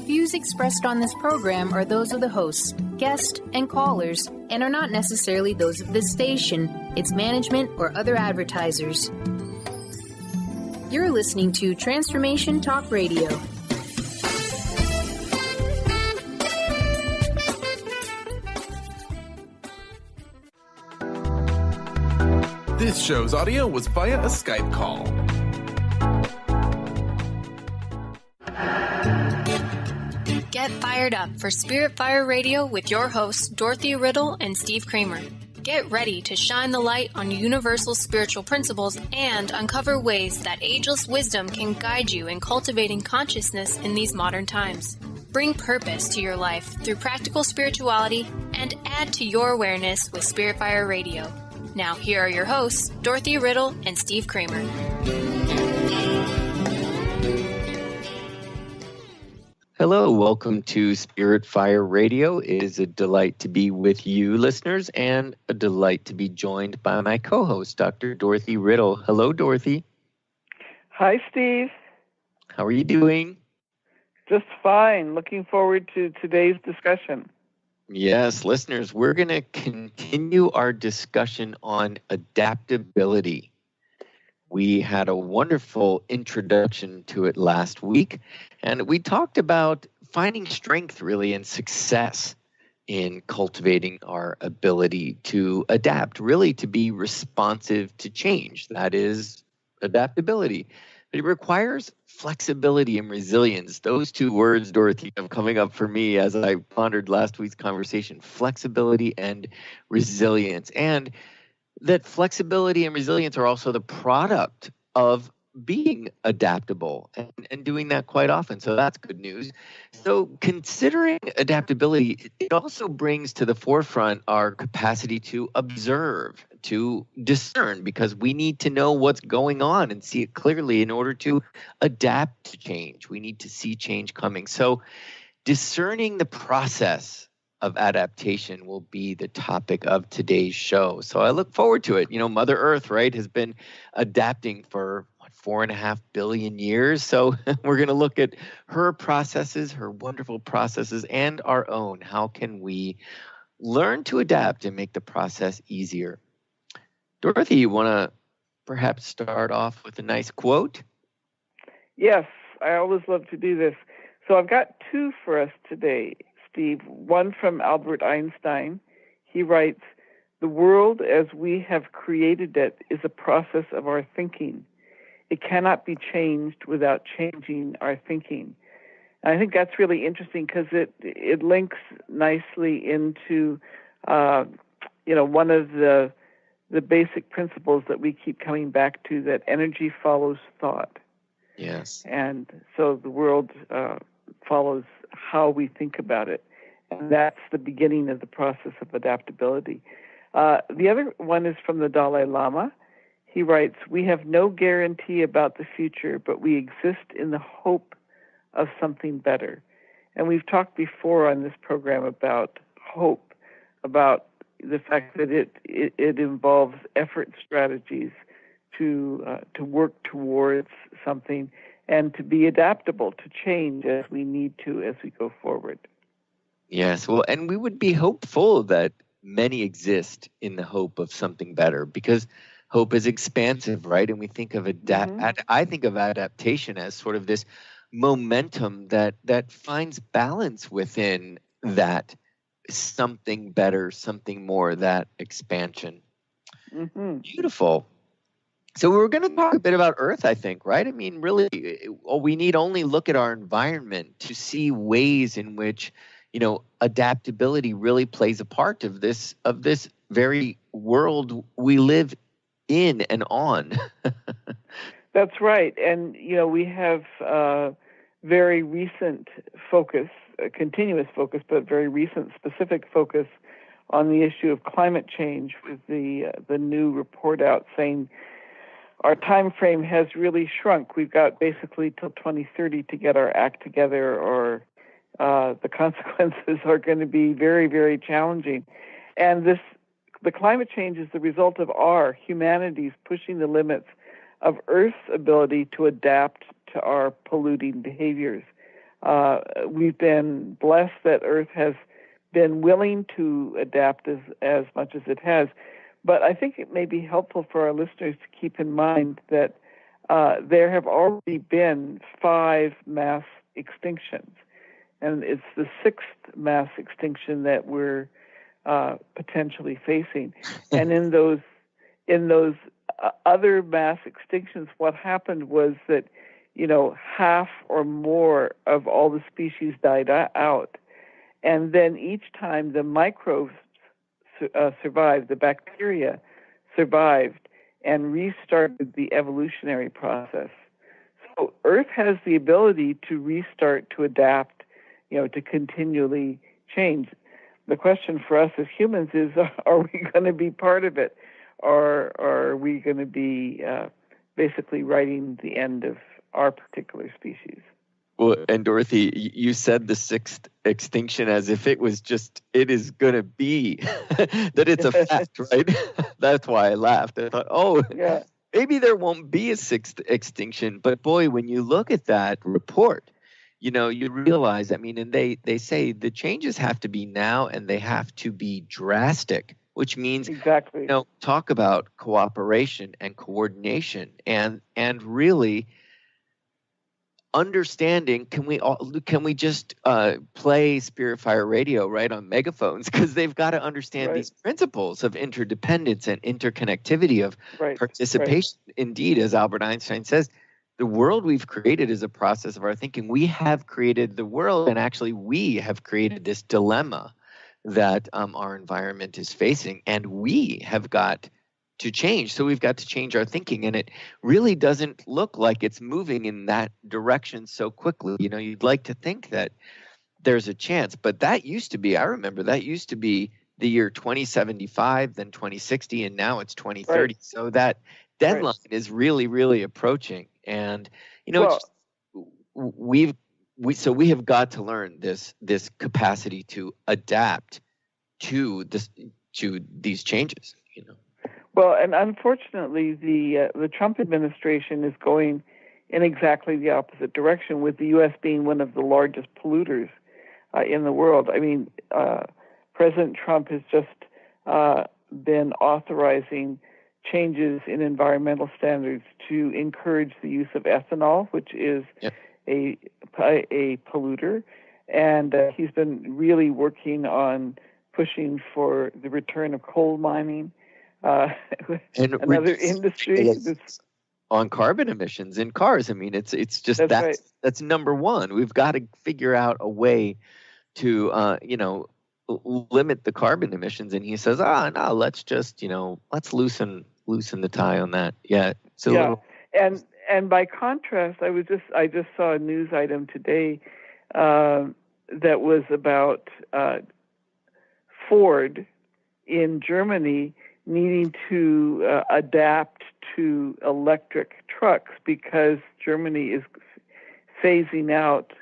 views expressed on this program are those of the hosts, guests, and callers, and are not necessarily those of this station, its management, or other advertisers. You're listening to Transformation Talk Radio. This show's audio was via a Skype call. Get fired up for Spirit Fire Radio with your hosts, Dorothy, Riddle, and Steve Kramer. Get ready to shine the light on universal spiritual principles and uncover ways that ageless wisdom can guide you in cultivating consciousness in these modern times. Bring purpose to your life through practical spirituality and add to your awareness with Spirit Fire Radio. Now, here are your hosts, Dorothy, Riddle, and Steve Kramer. Hello, welcome to Spirit Fire Radio. It is a delight to be with you, listeners, and a delight to be joined by my co-host, Dr. Dorothy Riddle. Hello, Dorothy. Hi, Steve. How are you doing? Just fine. Looking forward to today's discussion. Yes, listeners, we're going to continue our discussion on adaptability. We had a wonderful introduction to it last week, and we talked about finding strength really and success in cultivating our ability to adapt, really to be responsive to change. That is adaptability. But it requires flexibility and resilience. Those two words, Dorothy, are coming up for me as I pondered last week's conversation, flexibility and resilience. And that flexibility and resilience are also the product of being adaptable and doing that quite often. So that's good news. So considering adaptability, it also brings to the forefront our capacity to observe, to discern, because we need to know what's going on and see it clearly in order to adapt to change. We need to see change coming. So discerning the process of adaptation will be the topic of today's show. So I look forward to it. You know, Mother Earth, right, has been adapting for 4.5 billion years. So we're going to look at her processes, her wonderful processes, and our own. How can we learn to adapt and make the process easier? Dorothy, you want to perhaps start off with a nice quote? Yes, I always love to do this. So I've got two for us today, Steve. One from Albert Einstein. He writes, "The world as we have created it is a process of our thinking. It cannot be changed without changing our thinking." And I think that's really interesting because it links nicely into, one of the basic principles that we keep coming back to, that energy follows thought. Yes. And so the world follows how we think about it. And that's the beginning of the process of adaptability. The other one is from the Dalai Lama. He writes, "We have no guarantee about the future, but we exist in the hope of something better." And we've talked before on this program about hope, about the fact that it involves effort strategies to work towards something and to be adaptable to change as we need to as we go forward. Yes, well, and we would be hopeful that many exist in the hope of something better, because hope is expansive, right? And we think of I think of adaptation as sort of this momentum that finds balance within that something better, something more, that expansion. Mm-hmm. Beautiful. So we're going to talk a bit about Earth, I think, right? I mean, really, we need only look at our environment to see ways in which, adaptability really plays a part of this very world we live in and on. That's right. And, we have very recent focus, a continuous focus, but very recent specific focus on the issue of climate change, with the new report out saying our time frame has really shrunk. We've got basically till 2030 to get our act together, or the consequences are going to be very, very challenging. And the climate change is the result of humanity's pushing the limits of Earth's ability to adapt to our polluting behaviors. We've been blessed that Earth has been willing to adapt as much as it has. But I think it may be helpful for our listeners to keep in mind that there have already been 5 mass extinctions, and it's the 6th mass extinction that we're potentially facing. And in those other mass extinctions, what happened was that, half or more of all the species died out. And then each time the microbes survived, the bacteria survived and restarted the evolutionary process. So Earth has the ability to restart, to adapt, to continually change. The question for us as humans is, are we going to be part of it? Or are we going to be basically writing the end of our particular species? Well, and Dorothy, you said the 6th extinction as if it is going to be, that it's a fact, right? That's why I laughed. I thought, yeah, maybe there won't be a 6th extinction. But boy, when you look at that report, you realize, and they say the changes have to be now and they have to be drastic, which means, exactly, talk about cooperation and coordination and really understanding. Can we just play Spirit Fire Radio right on megaphones, because they've got to understand these principles of interdependence and interconnectivity of participation. Indeed, as Albert Einstein says, the world we've created is a process of our thinking. We have created the world, and actually we have created this dilemma that our environment is facing, and we have got to change. So we've got to change our thinking, and it really doesn't look like it's moving in that direction so quickly. You'd like to think that there's a chance, but I remember that used to be the year 2075, then 2060, and now it's 2030. Right. So that deadline is really, really approaching. And, we have got to learn this capacity to adapt to these changes, Well, and unfortunately, the Trump administration is going in exactly the opposite direction, with the U.S. being one of the largest polluters in the world. President Trump has just been authorizing changes in environmental standards to encourage the use of ethanol, which is a polluter, and he's been really working on pushing for the return of coal mining. And another industry on carbon emissions in cars. It's just that's number one. We've got to figure out a way to limit the carbon emissions. And he says, no, let's just let's loosen the tie on that. Yeah. So and by contrast, I just saw a news item today that was about Ford in Germany needing to adapt to electric trucks because Germany is phasing out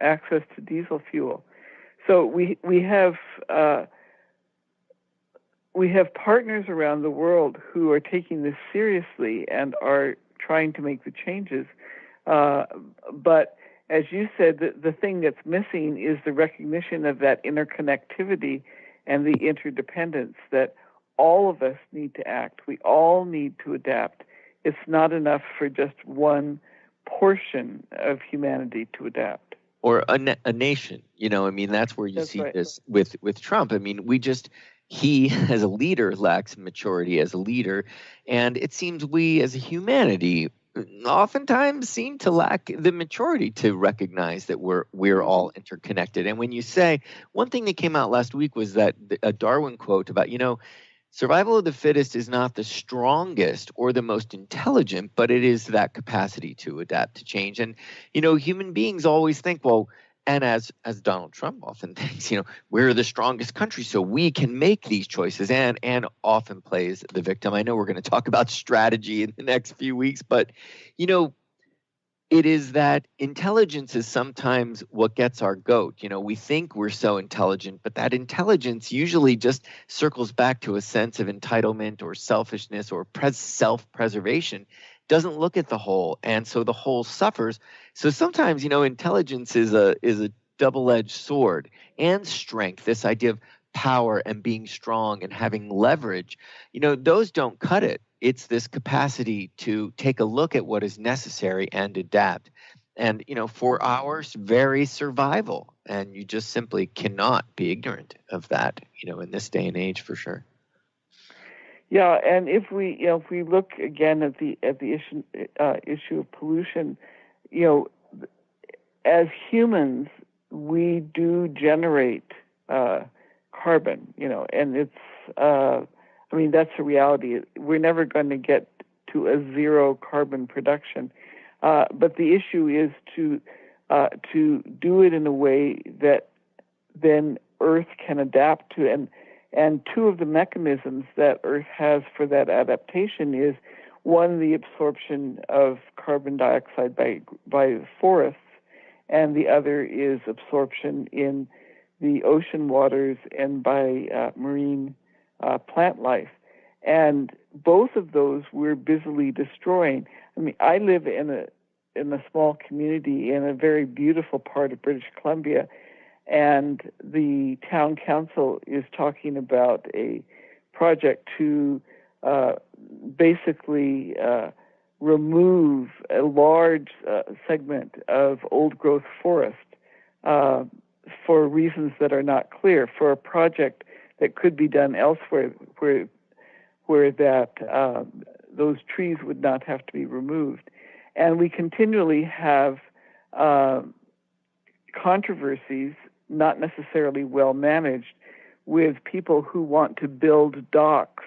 access to diesel fuel. So we have partners around the world who are taking this seriously and are trying to make the changes. But as you said, the thing that's missing is the recognition of that interconnectivity and the interdependence, that all of us need to act. We all need to adapt. It's not enough for just one portion of humanity to adapt. Or a nation, that's where you see this with Trump. He as a leader lacks maturity as a leader, and it seems we as a humanity oftentimes seem to lack the maturity to recognize that we're all interconnected. And when you say, one thing that came out last week was that a Darwin quote about, survival of the fittest is not the strongest or the most intelligent, but it is that capacity to adapt to change. And, human beings always think, well, and as Donald Trump often thinks, we're the strongest country, so we can make these choices, and often plays the victim. I know we're going to talk about strategy in the next few weeks, but, it is that intelligence is sometimes what gets our goat. We think we're so intelligent, but that intelligence usually just circles back to a sense of entitlement or selfishness or self-preservation. doesn't look at the whole, and so the whole suffers. So sometimes, intelligence is a double-edged sword, and strength, this idea of power and being strong and having leverage, those don't cut it. It's this capacity to take a look at what is necessary and adapt. And, for our very survival. And you just simply cannot be ignorant of that, in this day and age, for sure. Yeah, and if we look again at the issue of pollution, as humans, we do generate carbon, and it's, that's a reality. We're never going to get to a zero carbon production. But the issue is to do it in a way that then Earth can adapt to. And two of the mechanisms that Earth has for that adaptation is, one, the absorption of carbon dioxide by forests, and the other is absorption in the ocean waters and by marine plant life. And both of those we're busily destroying. I live in a small community in a very beautiful part of British Columbia, and the town council is talking about a project to basically remove a large segment of old-growth forest for reasons that are not clear, for a project that could be done elsewhere where that those trees would not have to be removed. And we continually have controversies, not necessarily well managed, with people who want to build docks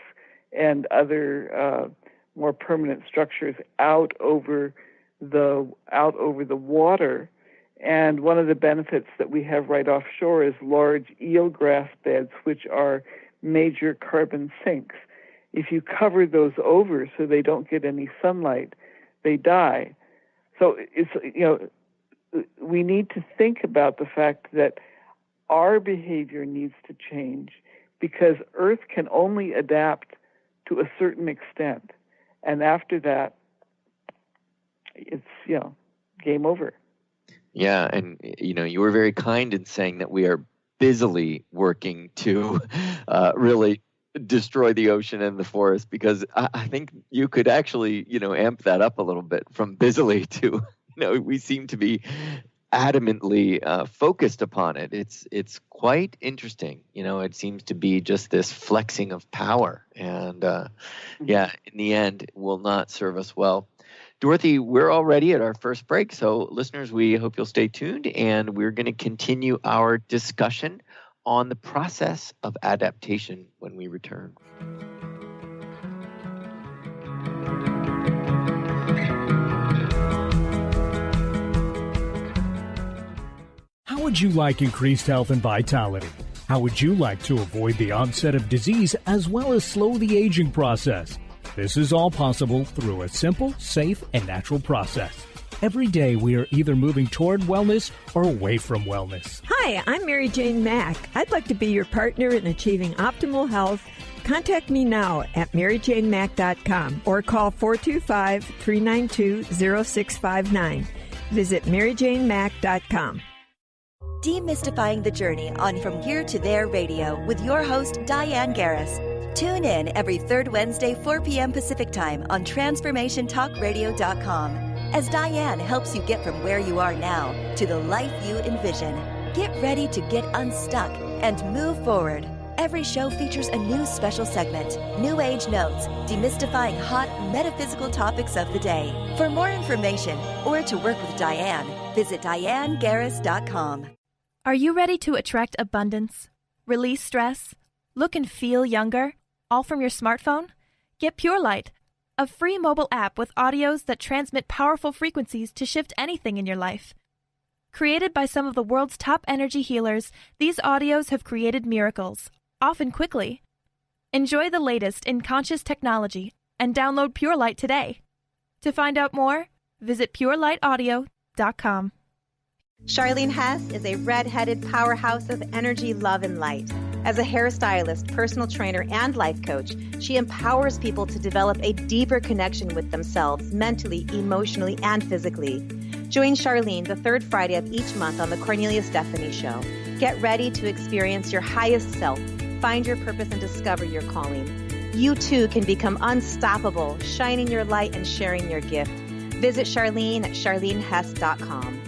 and other more permanent structures out over the water. And one of the benefits that we have right offshore is large eelgrass beds, which are major carbon sinks. If you cover those over so they don't get any sunlight, they die. So it's, we need to think about the fact that our behavior needs to change, because Earth can only adapt to a certain extent. And after that, it's, game over. Yeah, and you were very kind in saying that we are busily working to really destroy the ocean and the forest, because I think you could actually, amp that up a little bit from busily to, we seem to be adamantly focused upon it. It's quite interesting. It seems to be just this flexing of power, and in the end, will not serve us well. Dorothy, we're already at our first break, so listeners, we hope you'll stay tuned, and we're going to continue our discussion on the process of adaptation when we return. How would you like increased health and vitality? How would you like to avoid the onset of disease as well as slow the aging process? This is all possible through a simple, safe, and natural process. Every day we are either moving toward wellness or away from wellness. Hi, I'm Mary Jane Mack. I'd like to be your partner in achieving optimal health. Contact me now at maryjanemack.com or call 425-392-0659. Visit maryjanemack.com. Demystifying the Journey on From Here to There Radio with your host, Diane Garris. Tune in every third Wednesday, 4 p.m. Pacific Time on TransformationTalkRadio.com as Diane helps you get from where you are now to the life you envision. Get ready to get unstuck and move forward. Every show features a new special segment, New Age Notes, demystifying hot metaphysical topics of the day. For more information or to work with Diane, visit DianeGarris.com. Are you ready to attract abundance, release stress, look and feel younger, all from your smartphone? Get Pure Light, a free mobile app with audios that transmit powerful frequencies to shift anything in your life. Created by some of the world's top energy healers, these audios have created miracles, often quickly. Enjoy the latest in conscious technology and download Pure Light today. To find out more, visit purelightaudio.com. Charlene Hess is a red-headed powerhouse of energy, love, and light. As a hairstylist, personal trainer, and life coach, she empowers people to develop a deeper connection with themselves mentally, emotionally, and physically. Join Charlene the third Friday of each month on The Cornelia Stephanie Show. Get ready to experience your highest self, find your purpose, and discover your calling. You too can become unstoppable, shining your light and sharing your gift. Visit Charlene at charlenehess.com.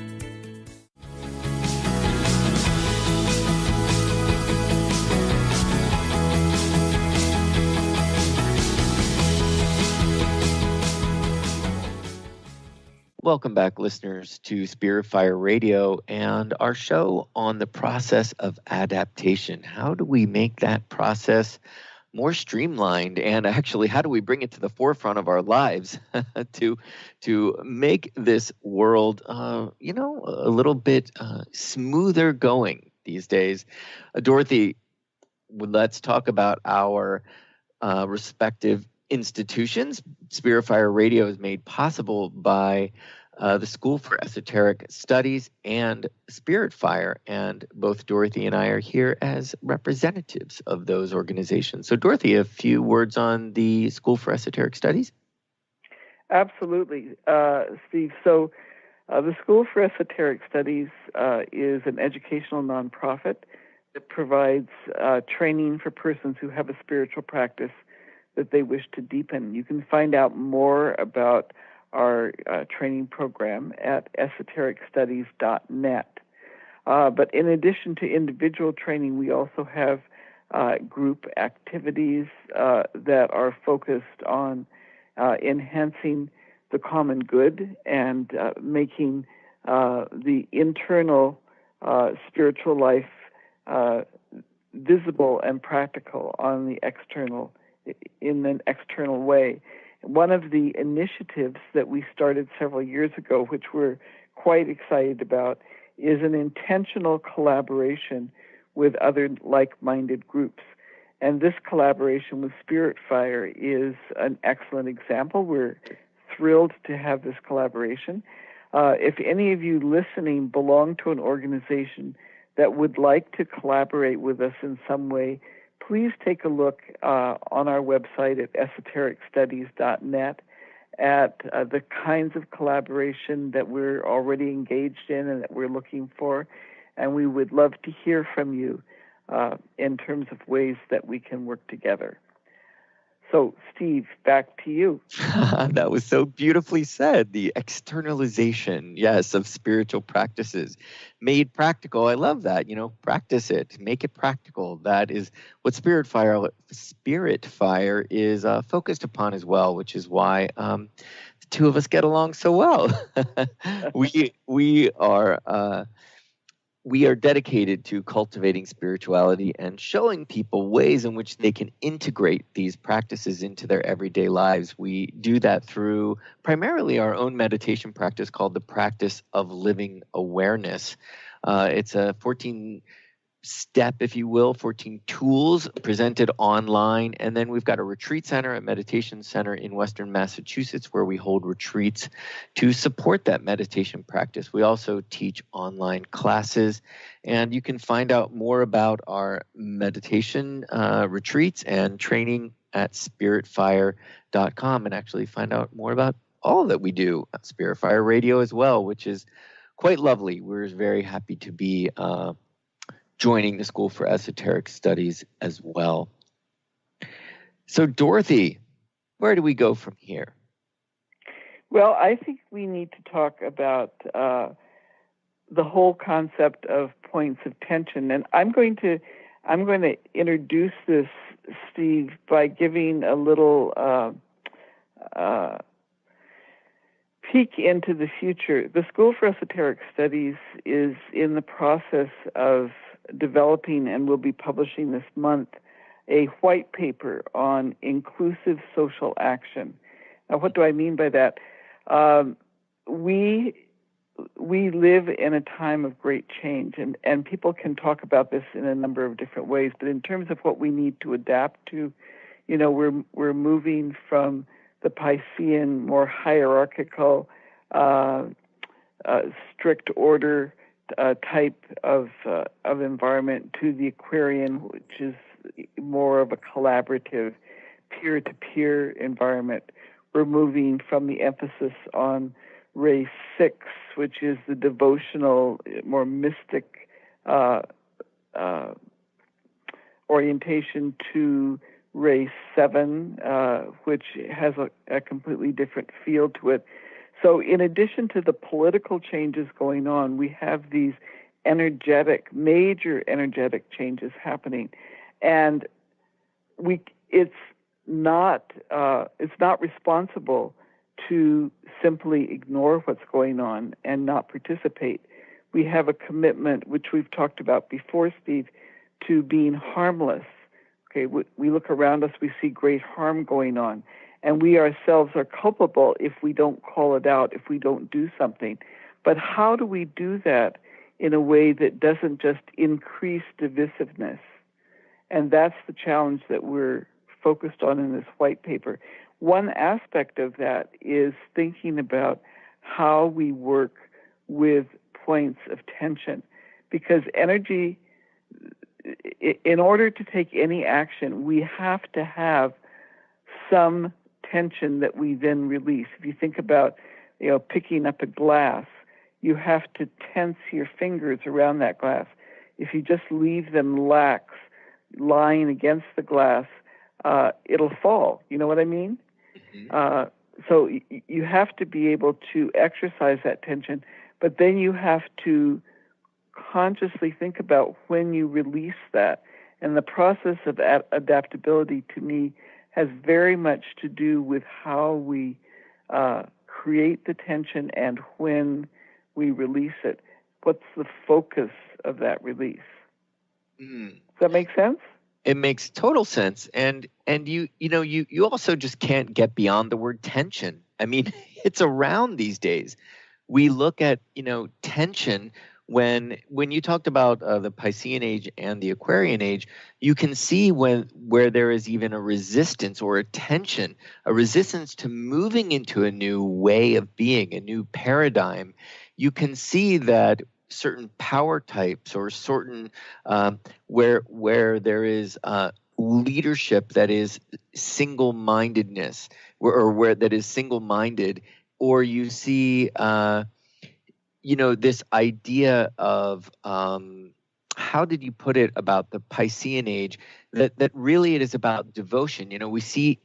Welcome back, listeners, to Spirit Fire Radio and our show on the process of adaptation. How do we make that process more streamlined, and actually, how do we bring it to the forefront of our lives to make this world, a little bit smoother going these days? Dorothy, let's talk about our respective institutions. Spirit Fire Radio is made possible by the School for Esoteric Studies and Spirit Fire, and both Dorothy and I are here as representatives of those organizations. So Dorothy, a few words on the School for Esoteric Studies? Absolutely, Steve. So the School for Esoteric Studies is an educational nonprofit that provides training for persons who have a spiritual practice that they wish to deepen. You can find out more about our training program at esotericstudies.net. But in addition to individual training, we also have group activities that are focused on enhancing the common good and making the internal spiritual life visible and practical on the external, in an external way. One of the initiatives that we started several years ago, which we're quite excited about, is an intentional collaboration with other like-minded groups. And this collaboration with Spirit Fire is an excellent example. We're thrilled to have this collaboration. If any of you listening belong to an organization that would like to collaborate with us in some way, please take a look on our website at esotericstudies.net at the kinds of collaboration that we're already engaged in and that we're looking for. And we would love to hear from you in terms of ways that we can work together. So, Steve, back to you. That was so beautifully said. The externalization, yes, of spiritual practices made practical. I love that. Practice it, make it practical. That is what Spirit Fire is focused upon as well, which is why the two of us get along so well. We are dedicated to cultivating spirituality and showing people ways in which they can integrate these practices into their everyday lives. We do that through primarily our own meditation practice called the Practice of Living Awareness. It's a 14-step, if you will, 14 tools presented online. And then we've got a retreat center, a meditation center in Western Massachusetts, where we hold retreats to support that meditation practice. We also teach online classes, and you can find out more about our meditation retreats and training at spiritfire.com, and actually find out more about all that we do at Spirit Fire Radio as well, which is quite lovely. We're very happy to be joining the School for Esoteric Studies as well. So, Dorothy, where do we go from here? Well, I think we need to talk about the whole concept of points of tension, and I'm going to introduce this, Steve, by giving a little peek into the future. The School for Esoteric Studies is in the process of developing, and will be publishing this month, a white paper on inclusive social action. Now, what do I mean by that? We live in a time of great change, and people can talk about this in a number of different ways. But in terms of what we need to adapt to, we're moving from the Piscean, more hierarchical, strict order type of environment to the Aquarian, which is more of a collaborative, peer-to-peer environment. We're moving from the emphasis on race 6, which is the devotional, more mystic orientation, to race 7, which has a completely different feel to it. So in addition to the political changes going on, we have these major energetic changes happening. And it's not responsible to simply ignore what's going on and not participate. We have a commitment, which we've talked about before, Steve, to being harmless. Okay, we look around us, we see great harm going on, and we ourselves are culpable if we don't call it out, if we don't do something. But how do we do that in a way that doesn't just increase divisiveness? And that's the challenge that we're focused on in this white paper. One aspect of that is thinking about how we work with points of tension, because energy, in order to take any action, we have to have some tension that we then release. If you think about, picking up a glass, you have to tense your fingers around that glass. If you just leave them lax, lying against the glass, it'll fall. You know what I mean? Mm-hmm. So you have to be able to exercise that tension, but then you have to consciously think about when you release that. And the process of adaptability, to me, has very much to do with how we create the tension and when we release it. What's the focus of that release? Does that make sense? It makes total sense. And you also just can't get beyond the word tension. I mean, it's around these days. We look at, tension. When you talked about the Piscean age and the Aquarian age, you can see where there is even a resistance or a tension, a resistance to moving into a new way of being, a new paradigm. You can see that certain power types or certain where there is leadership that is single-mindedness, or where that is single-minded, or you see this idea of how did you put it about the Piscean age, that really it is about devotion. We see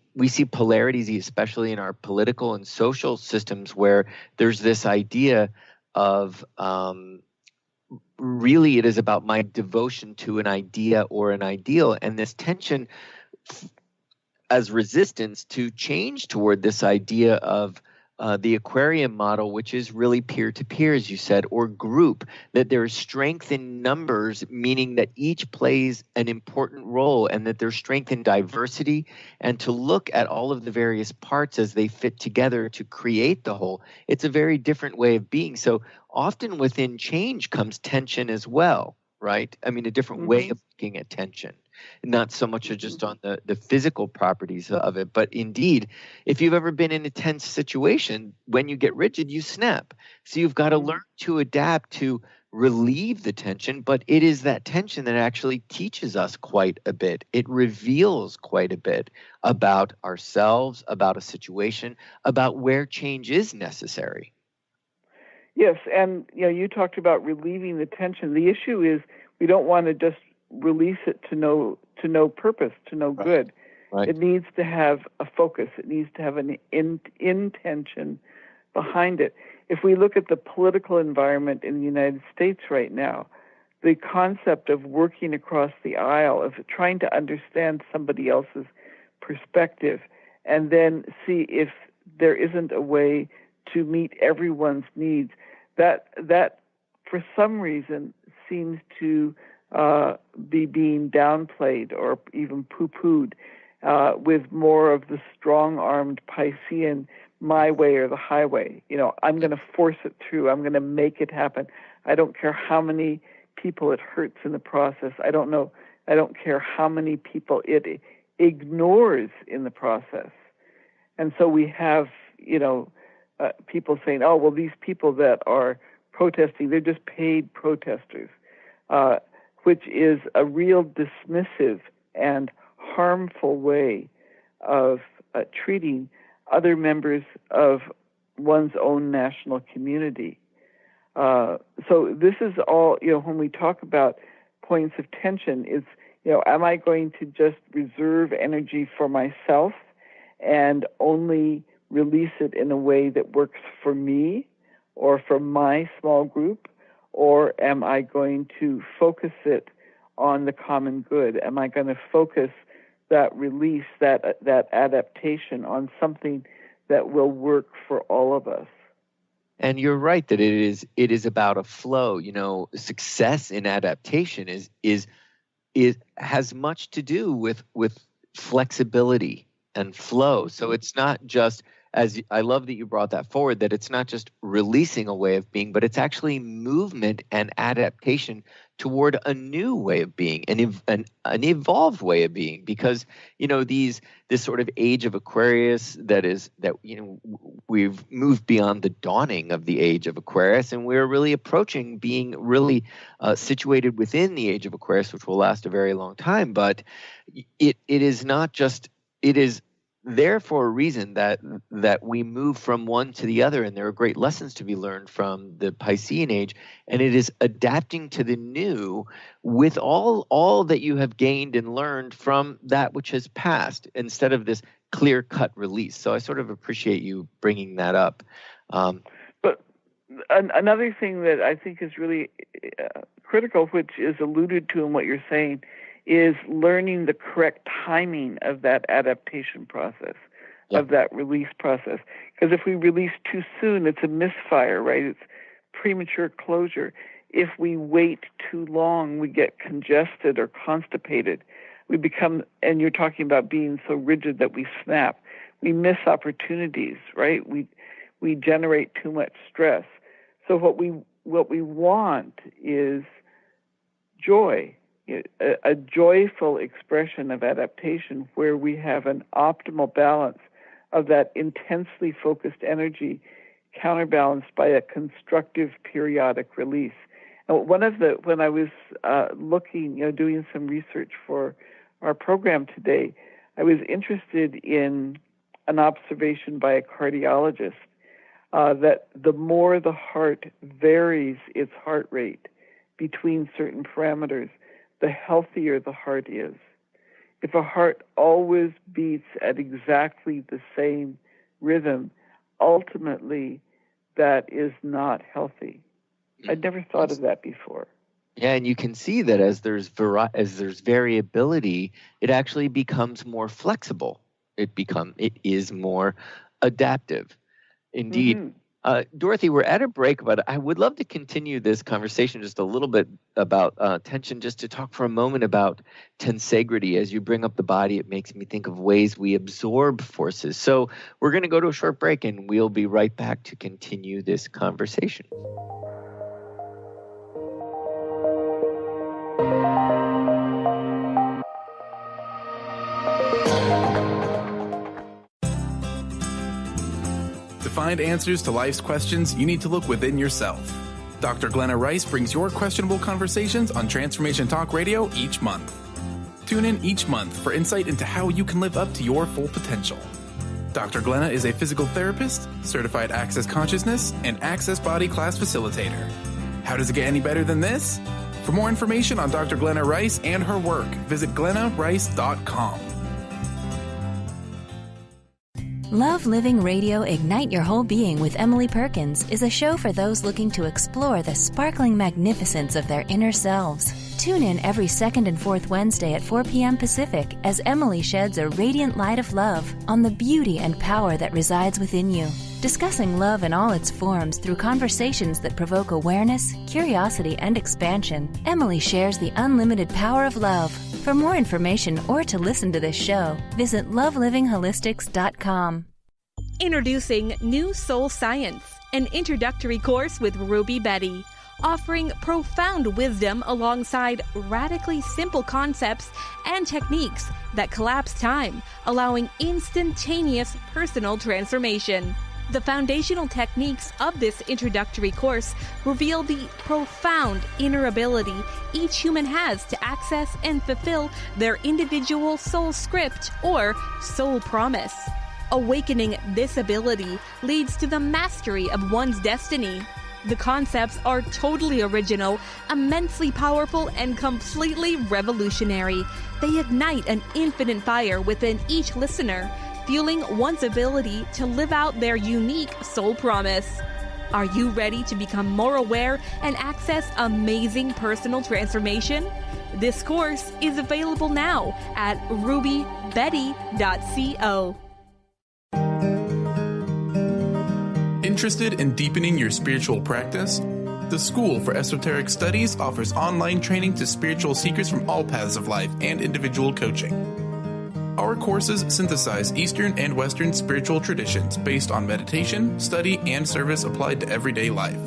polarities, especially in our political and social systems, where there's this idea of really it is about my devotion to an idea or an ideal, and this tension as resistance to change toward this idea of the Aquarian model, which is really peer-to-peer, as you said, or group, that there is strength in numbers, meaning that each plays an important role, and that there's strength in diversity, and to look at all of the various parts as they fit together to create the whole. It's a very different way of being. So often within change comes tension as well, right? I mean, a different way of looking at tension. Not so much just on the physical properties of it, but indeed, if you've ever been in a tense situation, when you get rigid, you snap. So you've got to learn to adapt to relieve the tension, but it is that tension that actually teaches us quite a bit. It reveals quite a bit about ourselves, about a situation, about where change is necessary. Yes, and you talked about relieving the tension. The issue is we don't want to just release it to no purpose, to no good. Right. It needs to have a focus. It needs to have an intention behind it. If we look at the political environment in the United States right now, the concept of working across the aisle, of trying to understand somebody else's perspective, and then see if there isn't a way to meet everyone's needs, that for some reason seems to be being downplayed or even poo-pooed with more of the strong-armed Piscean, my way or the highway. I'm going to force it through. I'm going to make it happen. I don't care how many people it hurts in the process. I don't care how many people it ignores in the process. And so we have, people saying, oh, well, these people that are protesting. They're just paid protesters, which is a real dismissive and harmful way of treating other members of one's own national community. So this is all, when we talk about points of tension, it's, am I going to just reserve energy for myself and only release it in a way that works for me or for my small group? Or am I going to focus it on the common good? Am I going to focus that release, that adaptation on something that will work for all of us? And you're right that it is about a flow. Success in adaptation has much to do with flexibility and flow. So it's not just, as I love that you brought that forward, that it's not just releasing a way of being, but it's actually movement and adaptation toward a new way of being, an evolved way of being. Because this sort of age of Aquarius we've moved beyond the dawning of the age of Aquarius, and we're really approaching being really situated within the age of Aquarius, which will last a very long time. But it is not just, it is there for a reason that we move from one to the other, and there are great lessons to be learned from the Piscean age, and it is adapting to the new with all that you have gained and learned from that which has passed, instead of this clear-cut release. So I sort of appreciate you bringing that up. But another thing that I think is really critical, which is alluded to in what you're saying, is learning the correct timing of that adaptation process, of that release process. Because if we release too soon, it's a misfire, right? It's premature closure. If we wait too long, we get congested or constipated. We become, and you're talking about being so rigid that we snap. We miss opportunities, right? We generate too much stress. So what we want is joy. A joyful expression of adaptation where we have an optimal balance of that intensely focused energy counterbalanced by a constructive periodic release. And when I was looking, doing some research for our program today, I was interested in an observation by a cardiologist that the more the heart varies its heart rate between certain parameters, the healthier the heart is. If a heart always beats at exactly the same rhythm, ultimately that is not healthy. I'd never thought of that before. Yeah, and you can see that as there's variability, it actually becomes more flexible. It is more adaptive. Indeed. Mm-hmm. Dorothy, we're at a break, but I would love to continue this conversation just a little bit about tension, just to talk for a moment about tensegrity. As you bring up the body, it makes me think of ways we absorb forces. So we're going to go to a short break, and we'll be right back to continue this conversation. To find answers to life's questions, you need to look within yourself. Dr. Glenna Rice brings your questionable conversations on Transformation Talk Radio each month. Tune in each month for insight into how you can live up to your full potential. Dr. Glenna is a physical therapist, certified Access Consciousness, and Access Body Class facilitator. How does it get any better than this? For more information on Dr. Glenna Rice and her work, visit glennarice.com. Love Living Radio Ignite Your Whole Being with Emily Perkins is a show for those looking to explore the sparkling magnificence of their inner selves. Tune in every second and fourth Wednesday at 4 p.m. Pacific as Emily sheds a radiant light of love on the beauty and power that resides within you. Discussing love in all its forms through conversations that provoke awareness, curiosity, and expansion, Emily shares the unlimited power of love. For more information or to listen to this show, visit lovelivingholistics.com. Introducing New Soul Science, an introductory course with Ruby Betty, offering profound wisdom alongside radically simple concepts and techniques that collapse time, allowing instantaneous personal transformation. The foundational techniques of this introductory course reveal the profound inner ability each human has to access and fulfill their individual soul script or soul promise. Awakening this ability leads to the mastery of one's destiny. The concepts are totally original, immensely powerful, and completely revolutionary. They ignite an infinite fire within each listener, fueling one's ability to live out their unique soul promise. Are you ready to become more aware and access amazing personal transformation? This course is available now at rubybetty.co. Interested in deepening your spiritual practice? The School for Esoteric Studies offers online training to spiritual seekers from all paths of life and individual coaching. Our courses synthesize Eastern and Western spiritual traditions based on meditation, study, and service applied to everyday life.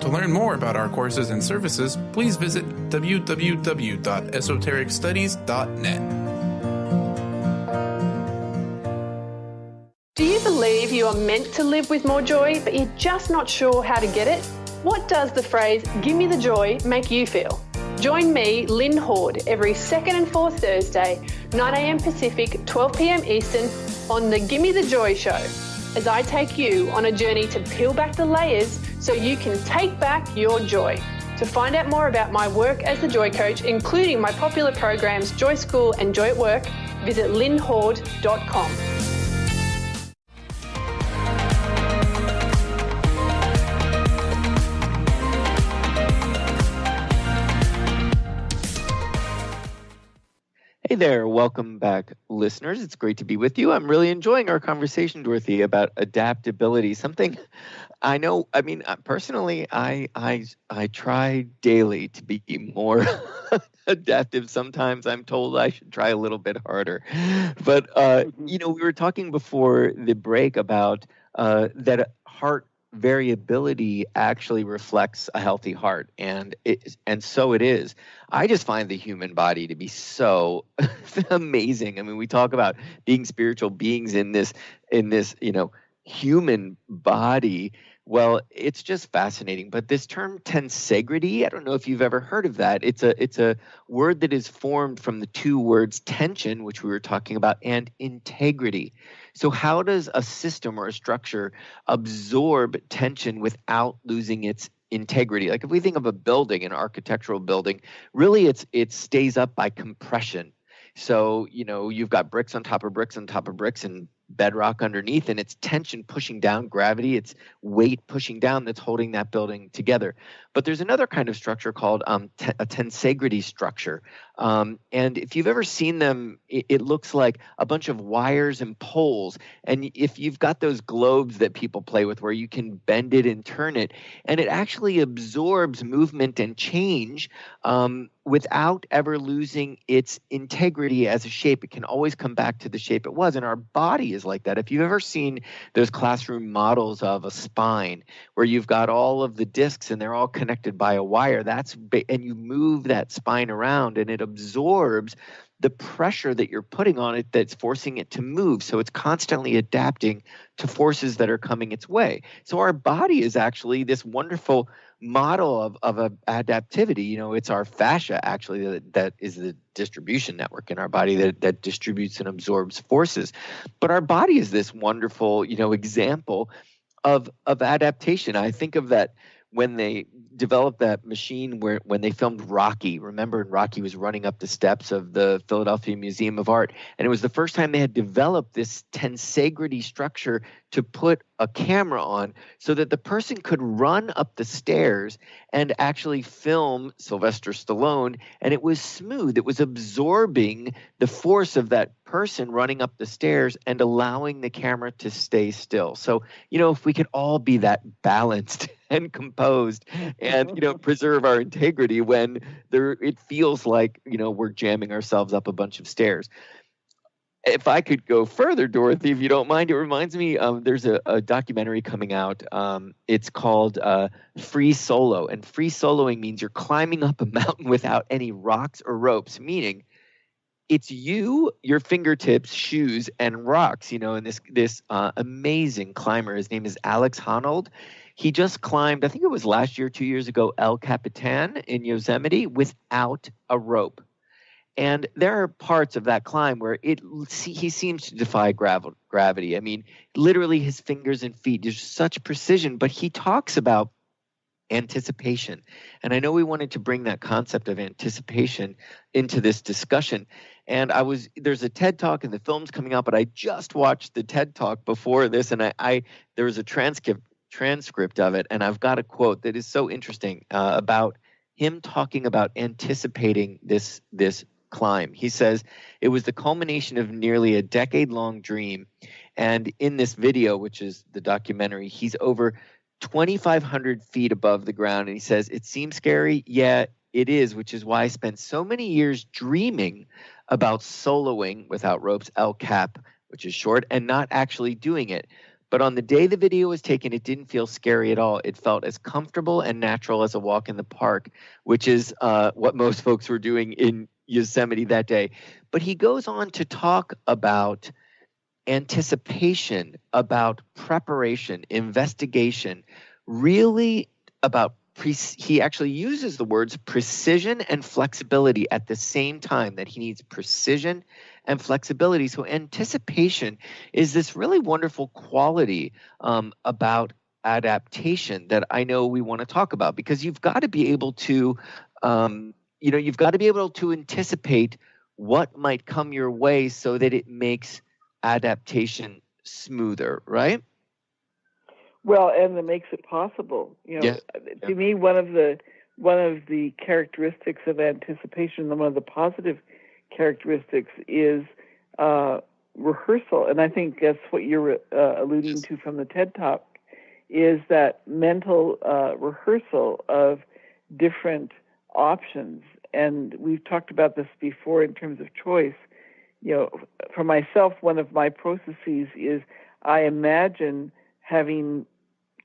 To learn more about our courses and services, please visit www.esotericstudies.net. Do you believe you are meant to live with more joy, but you're just not sure how to get it? What does the phrase, "give me the joy," make you feel? Join me, Lynn Horde, every second and fourth Thursday, 9 a.m. Pacific, 12 p.m. Eastern, on the Gimme the Joy Show, as I take you on a journey to peel back the layers so you can take back your joy. To find out more about my work as a joy coach, including my popular programs Joy School and Joy at Work, visit lynnhorde.com. Hey there, welcome back, listeners. It's great to be with you. I'm really enjoying our conversation, Dorothy, about adaptability. Something I know. I mean, personally, I try daily to be more adaptive. Sometimes I'm told I should try a little bit harder. But we were talking before the break about that heart variability actually reflects a healthy heart, and so it is. I just find the human body to be so amazing. I mean, we talk about being spiritual beings in this human body. Well, it's just fascinating. But this term tensegrity, I don't know if you've ever heard of that. It's a word that is formed from the two words tension, which we were talking about, and integrity. So how does a system or a structure absorb tension without losing its integrity? Like if we think of a building, an architectural building, really it stays up by compression. So, you've got bricks on top of bricks on top of bricks and bedrock underneath, and it's tension pushing down, gravity, it's weight pushing down that's holding that building together. But there's another kind of structure called a tensegrity structure. And if you've ever seen them, it looks like a bunch of wires and poles. And if you've got those globes that people play with where you can bend it and turn it, and it actually absorbs movement and change without ever losing its integrity as a shape. It can always come back to the shape it was. And our body is like that. If you've ever seen those classroom models of a spine where you've got all of the discs and they're all connected by a wire, and you move that spine around and it absorbs the pressure that you're putting on it that's forcing it to move. So it's constantly adapting to forces that are coming its way. So our body is actually this wonderful model of adaptivity. It's our fascia actually that is the distribution network in our body that distributes and absorbs forces. But our body is this wonderful, example of adaptation. I think of that when they developed that machine when they filmed Rocky. Remember, Rocky was running up the steps of the Philadelphia Museum of Art, and it was the first time they had developed this tensegrity structure to put a camera on so that the person could run up the stairs and actually film Sylvester Stallone, and it was smooth. It was absorbing the force of that person running up the stairs and allowing the camera to stay still. So, if we could all be that balanced and composed and, preserve our integrity when it feels like, we're jamming ourselves up a bunch of stairs. If I could go further, Dorothy, if you don't mind, it reminds me there's a documentary coming out. It's called Free Solo. And free soloing means you're climbing up a mountain without any rocks or ropes, meaning it's you, your fingertips, shoes, and rocks, and this amazing climber. His name is Alex Honnold. He just climbed, I think it was last year, 2 years ago, El Capitan in Yosemite without a rope. And there are parts of that climb where he seems to defy gravity. I mean, literally his fingers and feet, there's such precision, but he talks about anticipation. And I know we wanted to bring that concept of anticipation into this discussion. And there's a TED Talk and the film's coming out, but I just watched the TED Talk before this, and there was a transcript of it, and I've got a quote that is so interesting about him talking about anticipating this climb. He says, "It was the culmination of nearly a decade-long dream, and in this video, which is the documentary, he's over 2,500 feet above the ground, and he says, it seems scary? Yeah, it is, which is why I spent so many years dreaming about soloing without ropes, El Cap, which is short, and not actually doing it. But on the day the video was taken, it didn't feel scary at all. It felt as comfortable and natural as a walk in the park, which is what most folks were doing in Yosemite that day." But he goes on to talk about anticipation, about preparation, investigation, really about he actually uses the words precision and flexibility at the same time, that he needs precision and flexibility. So anticipation is this really wonderful quality about adaptation that I know we want to talk about, because you've got to be able to, you've got to be able to anticipate what might come your way so that it makes adaptation smoother, right? Well, and it makes it possible. To me, one of the characteristics of anticipation, one of the positive characteristics, is rehearsal. And I think that's what you're alluding to from the TED Talk, is that mental rehearsal of different options. And we've talked about this before in terms of choice. For myself, one of my processes is I imagine having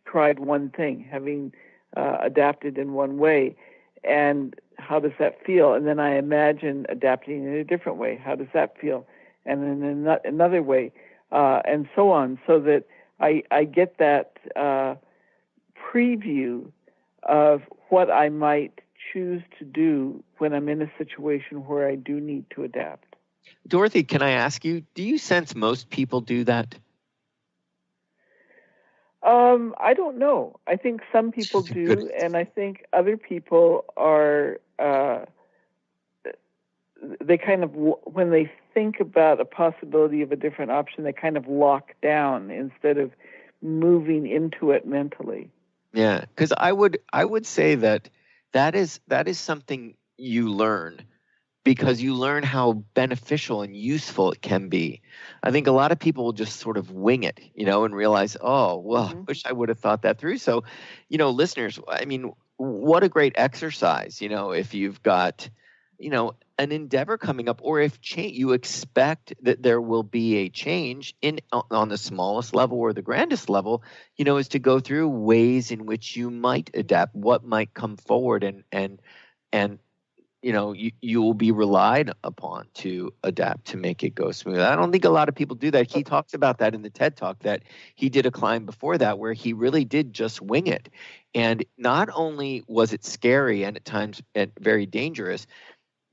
tried one thing, having adapted in one way, and how does that feel? And then I imagine adapting in a different way. How does that feel? And then another way, and so on, so that I get that preview of what I might choose to do when I'm in a situation where I do need to adapt. Dorothy, can I ask you, do you sense most people do that? I don't know. I think some people do, and I think other people are, they kind of, when they think about a possibility of a different option, they kind of lock down instead of moving into it mentally. Yeah, because I would say that is something you learn, because you learn how beneficial and useful it can be. I think a lot of people will just sort of wing it, and realize, oh, well, I wish I would have thought that through. So, listeners, I mean, what a great exercise, if you've got, an endeavor coming up, or if you expect that there will be a change on the smallest level or the grandest level, is to go through ways in which you might adapt, what might come forward, and you will be relied upon to adapt to make it go smooth. I don't think a lot of people do that. He talks about that in the TED Talk, that he did a climb before that where he really did just wing it. And not only was it scary and at times very dangerous,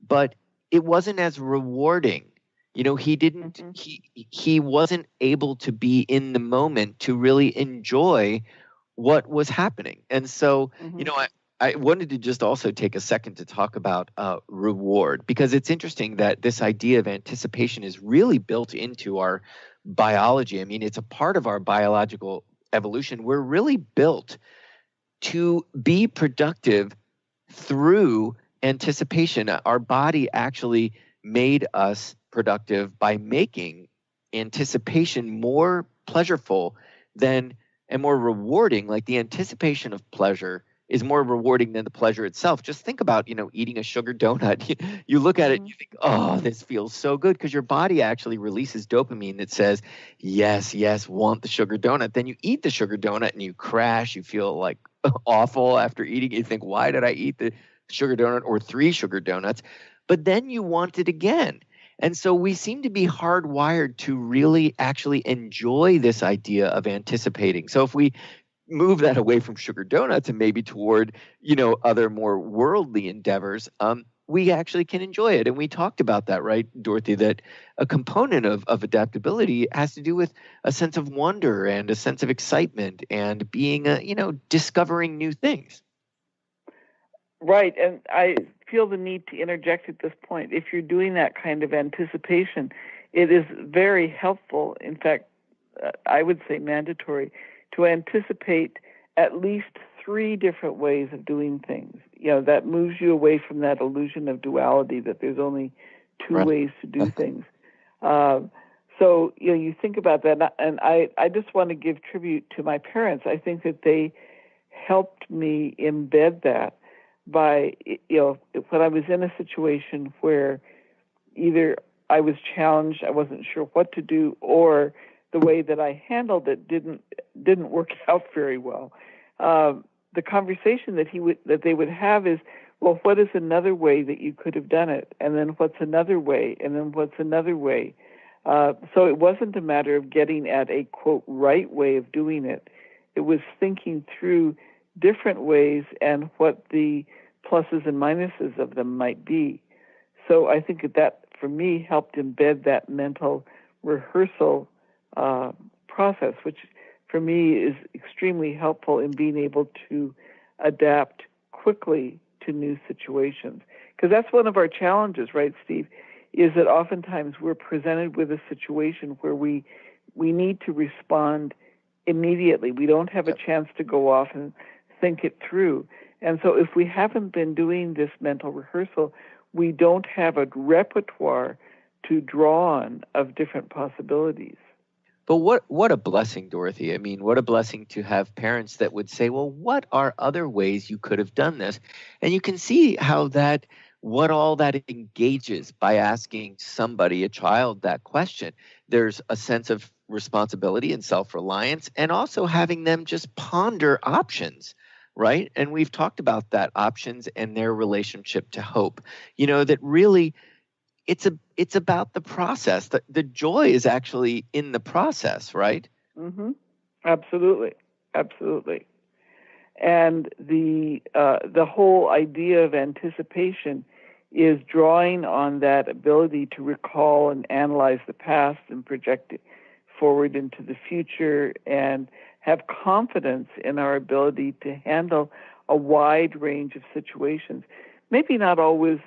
but it wasn't as rewarding. He didn't, he wasn't able to be in the moment to really enjoy what was happening. And so, I wanted to just also take a second to talk about reward, because it's interesting that this idea of anticipation is really built into our biology. I mean, it's a part of our biological evolution. We're really built to be productive through anticipation. Our body actually made us productive by making anticipation more pleasureful and more rewarding. Like the anticipation of pleasure is more rewarding than the pleasure itself. Just think about, eating a sugar donut. You look at it and you think, oh, this feels so good, because your body actually releases dopamine that says, yes, want the sugar donut. Then you eat the sugar donut and you crash. You feel like awful after eating. You think, why did I eat the sugar donut or 3 sugar donuts? But then you want it again. And so we seem to be hardwired to really actually enjoy this idea of anticipating. So if we move that away from sugar donuts and maybe toward, other more worldly endeavors, we actually can enjoy it. And we talked about that, right, Dorothy, that a component of adaptability has to do with a sense of wonder and a sense of excitement and being, discovering new things. Right. And I feel the need to interject at this point. If you're doing that kind of anticipation, it is very helpful. In fact, I would say mandatory to anticipate at least 3 different ways of doing things. That moves you away from that illusion of duality, that there's only 2 ways to do things. So, you think about that, and I just want to give tribute to my parents. I think that they helped me embed that by, when I was in a situation where either I was challenged, I wasn't sure what to do, or the way that I handled it didn't work out very well. The conversation that they would have is, well, what is another way that you could have done it? And then what's another way? And then what's another way? So it wasn't a matter of getting at a, quote, right way of doing it. It was thinking through different ways and what the pluses and minuses of them might be. So I think that for me, helped embed that mental rehearsal process, which for me is extremely helpful in being able to adapt quickly to new situations. Because that's one of our challenges, right, Steve, is that oftentimes we're presented with a situation where we need to respond immediately. We don't have a chance to go off and think it through. And so if we haven't been doing this mental rehearsal, we don't have a repertoire to draw on of different possibilities. But what a blessing, Dorothy. I mean, what a blessing to have parents that would say, well, what are other ways you could have done this? And you can see how what all that engages by asking somebody, a child, that question. There's a sense of responsibility and self-reliance, and also having them just ponder options, right? And we've talked about that, options and their relationship to hope. That really it's about the process. The joy is actually in the process, right? Mm-hmm. Absolutely. And the whole idea of anticipation is drawing on that ability to recall and analyze the past and project it forward into the future and have confidence in our ability to handle a wide range of situations. Maybe not always,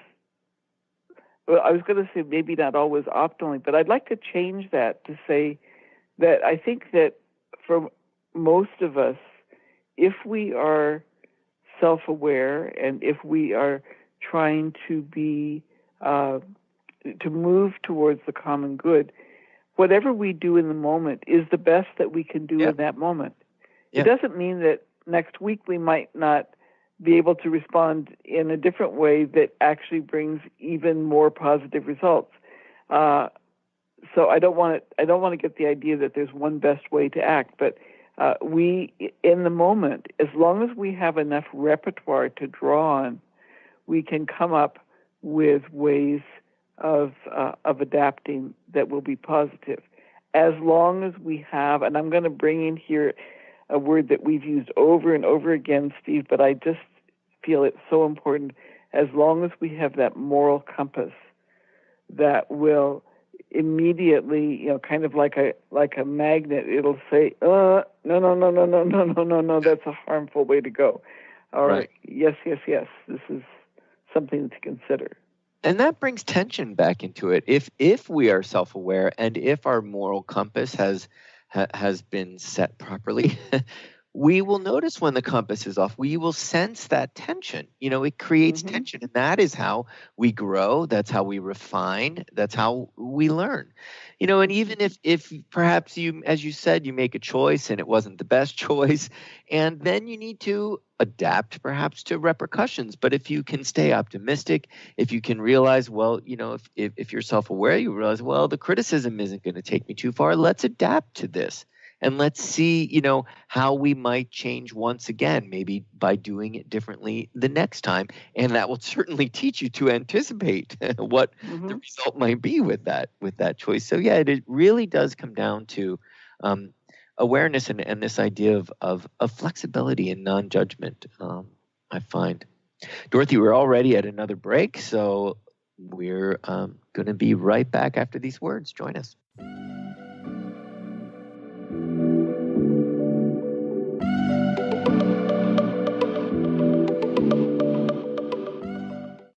I was going to say maybe not always optimally, but I'd like to change that to say that I think that for most of us, if we are self-aware and if we are trying to be, to move towards the common good, whatever we do in the moment is the best that we can do in that moment. It doesn't mean that next week we might not be able to respond in a different way that actually brings even more positive results. So I don't want to get the idea that there's one best way to act, but we, in the moment, as long as we have enough repertoire to draw on, we can come up with ways of adapting that will be positive. As long as we have, and I'm going to bring in here a word that we've used over and over again, Steve, but I just feel it's so important, as long as we have that moral compass that will immediately, kind of like a magnet, it'll say, no, that's a harmful way to go. Or right. Yes, this is something to consider. And that brings tension back into it. If we are self-aware and if our moral compass has been set properly, we will notice when the compass is off. We will sense that tension. It creates tension, and that is how we grow. That's how we refine. That's how we learn. And even if perhaps you, as you said, you make a choice and it wasn't the best choice, and then you need to adapt perhaps to repercussions. But if you can stay optimistic, if you can realize, well, if you're self-aware, you realize, well, the criticism isn't going to take me too far. Let's adapt to this. and let's see, how we might change once again, maybe by doing it differently the next time. And that will certainly teach you to anticipate what the result might be with that choice. So yeah, it really does come down to awareness and this idea of flexibility and non-judgment, I find. Dorothy, we're already at another break, so we're going to be right back after these words. Join us.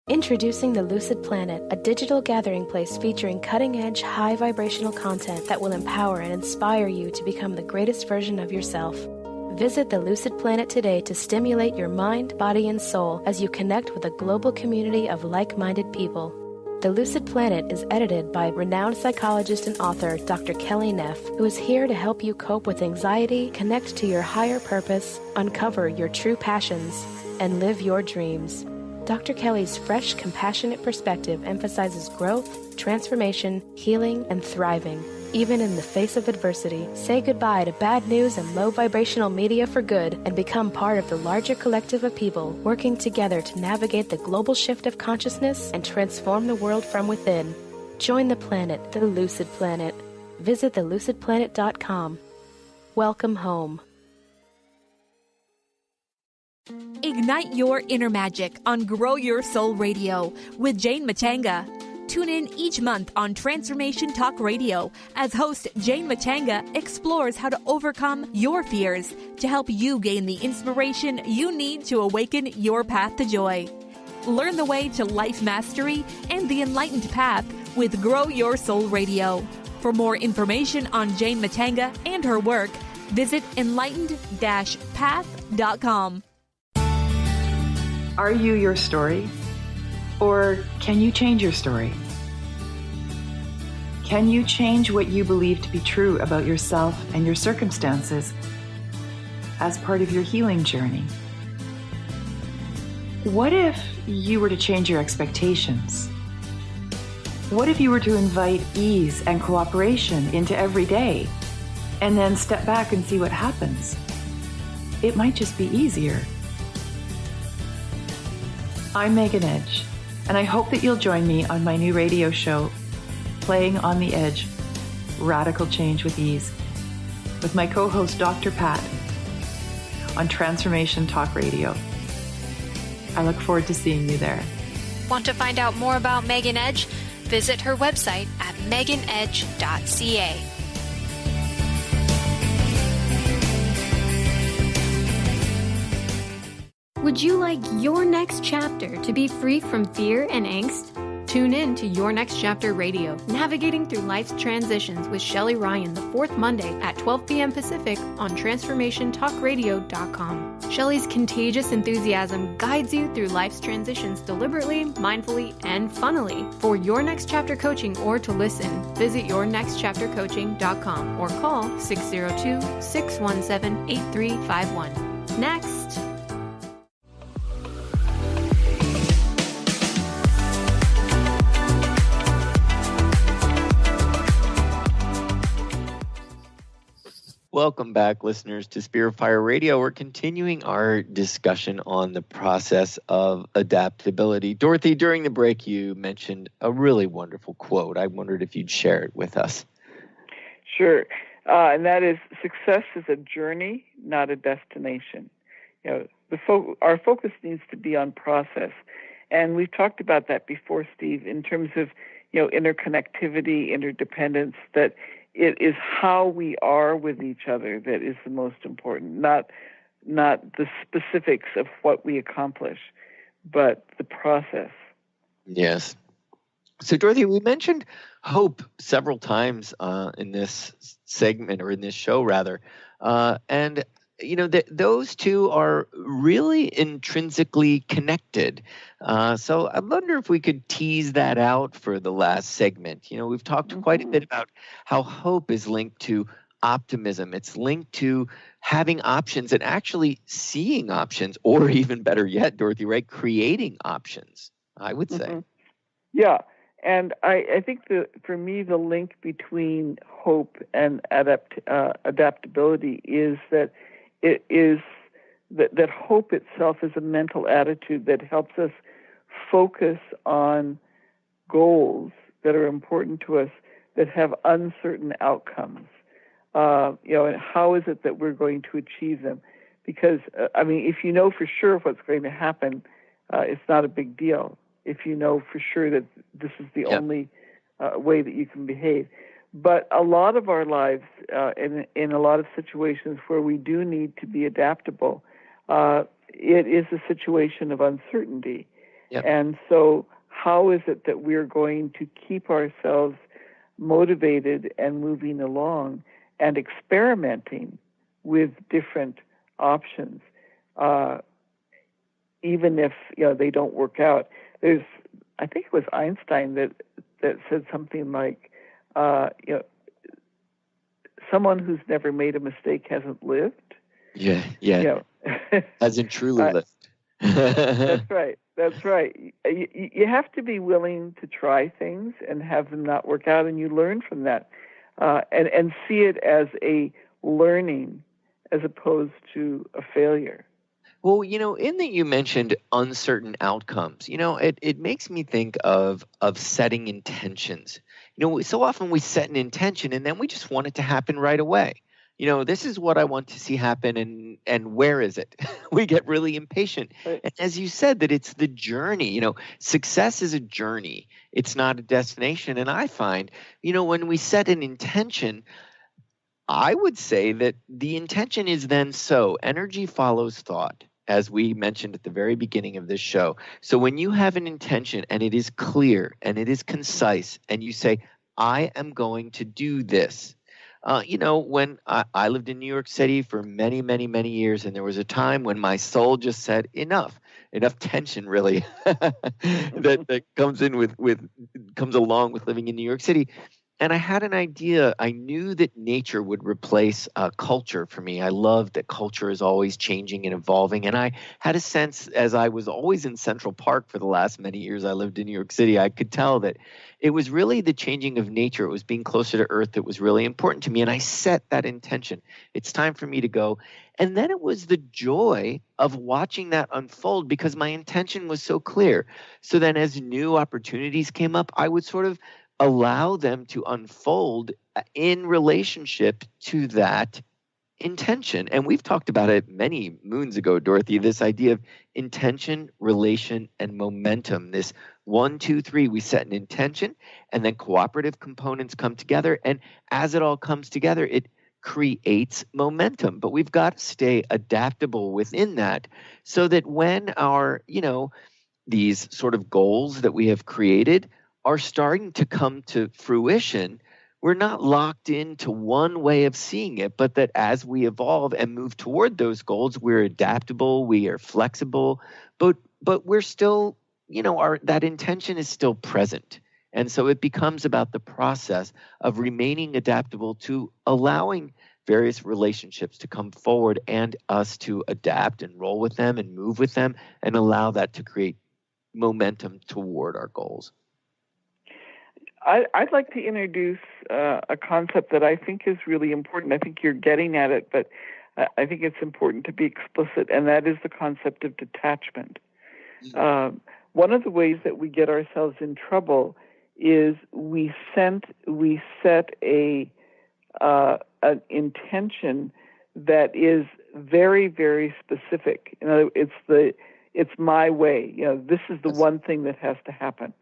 Introducing the Lucid Planet, a digital gathering place featuring cutting-edge, high-vibrational content that will empower and inspire you to become the greatest version of yourself. Visit the Lucid Planet today to stimulate your mind, body, and soul as you connect with a global community of like-minded people. The Lucid Planet is edited by renowned psychologist and author Dr. Kelly Neff, who is here to help you cope with anxiety, connect to your higher purpose, uncover your true passions, and live your dreams. Dr. Kelly's fresh, compassionate perspective emphasizes growth, transformation, healing, and thriving. Even in the face of adversity, say goodbye to bad news and low vibrational media for good and become part of the larger collective of people working together to navigate the global shift of consciousness and transform the world from within. Join the planet, the Lucid Planet. Visit thelucidplanet.com. Welcome home. Ignite your inner magic on Grow Your Soul Radio with Jane Matanga. Tune in each month on Transformation Talk Radio as host Jane Matanga explores how to overcome your fears to help you gain the inspiration you need to awaken your path to joy. Learn the way to life mastery and the enlightened path with Grow Your Soul Radio. For more information on Jane Matanga and her work, visit enlightened-path.com. Are you your story? Or can you change your story? Can you change what you believe to be true about yourself and your circumstances as part of your healing journey? What if you were to change your expectations? What if you were to invite ease and cooperation into every day and then step back and see what happens? It might just be easier. I'm Megan Edge, and I hope that you'll join me on my new radio show, Playing on the Edge, Radical Change with Ease, with my co-host Dr. Pat on Transformation Talk Radio. I look forward to seeing you there. Want to find out more about Megan Edge? Visit her website at meganedge.ca. Would you like your next chapter to be free from fear and angst? Tune in to Your Next Chapter Radio, navigating through life's transitions with Shelley Ryan the fourth Monday at 12 p.m. Pacific on TransformationTalkRadio.com. Shelley's contagious enthusiasm guides you through life's transitions deliberately, mindfully, and funnily. For Your Next Chapter coaching or to listen, visit YourNextChapterCoaching.com or call 602-617-8351. Next. Welcome back, listeners, to Spirit Fire Radio. We're continuing our discussion on the process of adaptability. Dorothy, during the break, you mentioned a really wonderful quote. I wondered if you'd share it with us. Sure. And that is, success is a journey, not a destination. Our focus needs to be on process. And we've talked about that before, Steve, in terms of, interconnectivity, interdependence, that it is how we are with each other that is the most important, not the specifics of what we accomplish, but the process. Yes. So, Dorothy, we mentioned hope several times in this segment, or in this show, rather. And those two are really intrinsically connected. So I wonder if we could tease that out for the last segment. We've talked quite a bit about how hope is linked to optimism. It's linked to having options and actually seeing options, or even better yet, Dorothy, right, creating options, I would say. Yeah. And I think for me, the link between hope and adaptability is that it is that hope itself is a mental attitude that helps us focus on goals that are important to us that have uncertain outcomes. And how is it that we're going to achieve them? Because, if you know for sure what's going to happen, it's not a big deal. If you know for sure that this is the only way that you can behave. But a lot of our lives, in a lot of situations where we do need to be adaptable, it is a situation of uncertainty. Yep. And so how is it that we're going to keep ourselves motivated and moving along and experimenting with different options, even if they don't work out? I think it was Einstein that said something like, someone who's never made a mistake hasn't lived. Yeah. Hasn't truly lived. That's right. You have to be willing to try things and have them not work out, and you learn from that, and see it as a learning as opposed to a failure. Well, in that you mentioned uncertain outcomes, it makes me think of setting intentions. So often we set an intention and then we just want it to happen right away. This is what I want to see happen, and where is it? We get really impatient. Right. And as you said, that it's the journey. Success is a journey. It's not a destination. And I find, when we set an intention, I would say that the intention is then energy follows thought, as we mentioned at the very beginning of this show. So when you have an intention and it is clear and it is concise and you say, I am going to do this. When I lived in New York City for many, many, many years, and there was a time when my soul just said, enough tension really that comes along with living in New York City. And I had an idea. I knew that nature would replace culture for me. I love that culture is always changing and evolving. And I had a sense, as I was always in Central Park for the last many years I lived in New York City, I could tell that it was really the changing of nature. It was being closer to Earth that was really important to me. And I set that intention. It's time for me to go. And then it was the joy of watching that unfold because my intention was so clear. So then as new opportunities came up, I would sort of allow them to unfold in relationship to that intention. And we've talked about it many moons ago, Dorothy, this idea of intention, relation, and momentum. This 1, 2, 3, we set an intention, and then cooperative components come together. And as it all comes together, it creates momentum. But we've got to stay adaptable within that so that when our, these sort of goals that we have created are starting to come to fruition, we're not locked into one way of seeing it, but that as we evolve and move toward those goals, we're adaptable, we are flexible, but we're still, that intention is still present. And so it becomes about the process of remaining adaptable to allowing various relationships to come forward and us to adapt and roll with them and move with them and allow that to create momentum toward our goals. I'd like to introduce a concept that I think is really important. I think you're getting at it, but I think it's important to be explicit, and that is the concept of detachment. One of the ways that we get ourselves in trouble is we set an intention that is very, very specific. It's my way. This is the one thing that has to happen.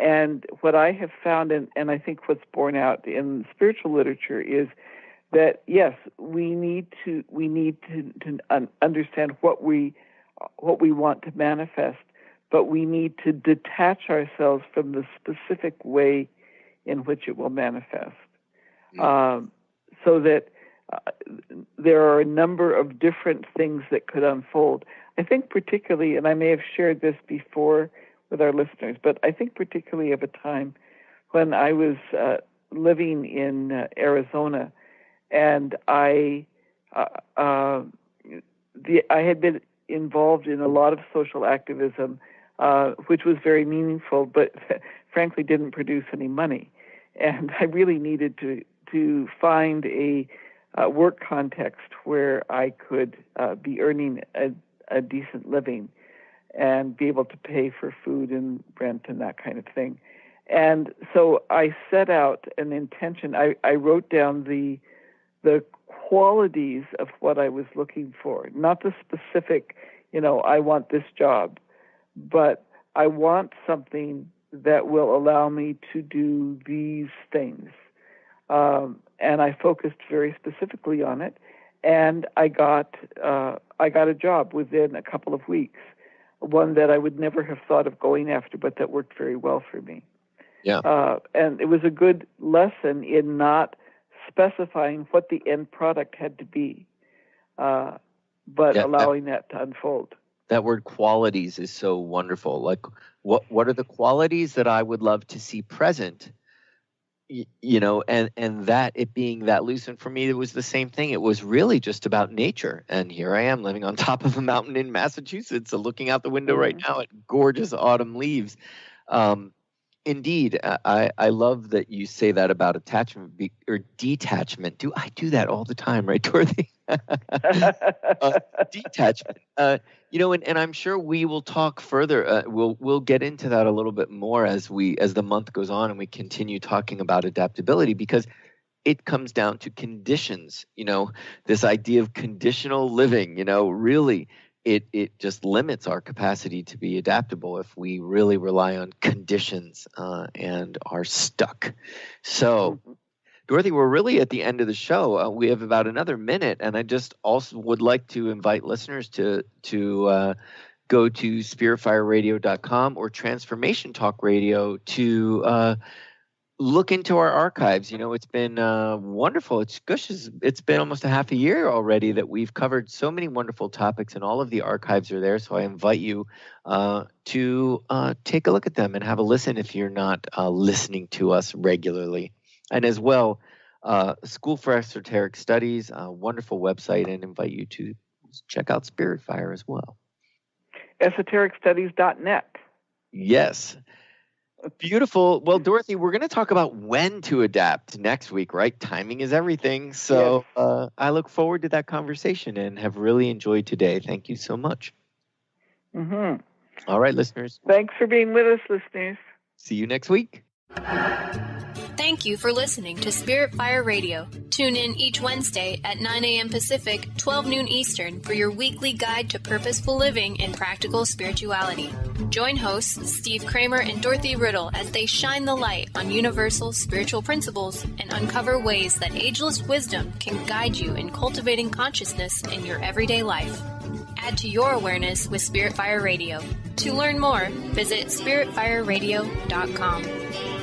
And what I have found, and I think what's borne out in spiritual literature, is that yes, we need to understand what we want to manifest, but we need to detach ourselves from the specific way in which it will manifest, so that there are a number of different things that could unfold. I think particularly, and I may have shared this before with our listeners, but I think particularly of a time when I was living in Arizona, and I had been involved in a lot of social activism which was very meaningful, but frankly didn't produce any money. And I really needed to find a work context where I could be earning a decent living and be able to pay for food and rent and that kind of thing. And so I set out an intention. I wrote down the qualities of what I was looking for, not the specific, I want this job, but I want something that will allow me to do these things. And I focused very specifically on it, and I got a job within a couple of weeks, one that I would never have thought of going after, but that worked very well for me. Yeah. And it was a good lesson in not specifying what the end product had to be, but allowing that to unfold. That word qualities is so wonderful. Like, what are the qualities that I would love to see present? And that it being that loose. And for me, it was the same thing. It was really just about nature. And here I am living on top of a mountain in Massachusetts, looking out the window right now at gorgeous autumn leaves. Indeed, I love that you say that about attachment or detachment. I do that all the time, right, Dorothy? Detachment. And I'm sure we will talk further. We'll get into that a little bit more as the month goes on and we continue talking about adaptability, because it comes down to conditions. This idea of conditional living. Really. It just limits our capacity to be adaptable if we really rely on conditions and are stuck. So, Dorothy, we're really at the end of the show. We have about another minute, and I just also would like to invite listeners to go to spiritfireradio.com or Transformation Talk Radio to look into our archives. It's been wonderful. It's been almost a half a year already that we've covered so many wonderful topics, and all of the archives are there. So I invite you to take a look at them and have a listen if you're not listening to us regularly. And as well, School for Esoteric Studies, a wonderful website, and invite you to check out Spirit Fire as well. Esotericstudies.net. Yes. Beautiful. Well, Dorothy, we're going to talk about when to adapt next week, right? Timing is everything. So yes. I look forward to that conversation and have really enjoyed today. Thank you so much. Mm-hmm. All right, listeners. Thanks for being with us, listeners. See you next week. Thank you for listening to Spirit Fire Radio. Tune in each Wednesday at 9 a.m. Pacific, 12 noon Eastern for your weekly guide to purposeful living and practical spirituality. Join hosts Steve Kramer and Dorothy Riddle as they shine the light on universal spiritual principles and uncover ways that ageless wisdom can guide you in cultivating consciousness in your everyday life. Add to your awareness with Spirit Fire Radio. To learn more, visit spiritfireradio.com.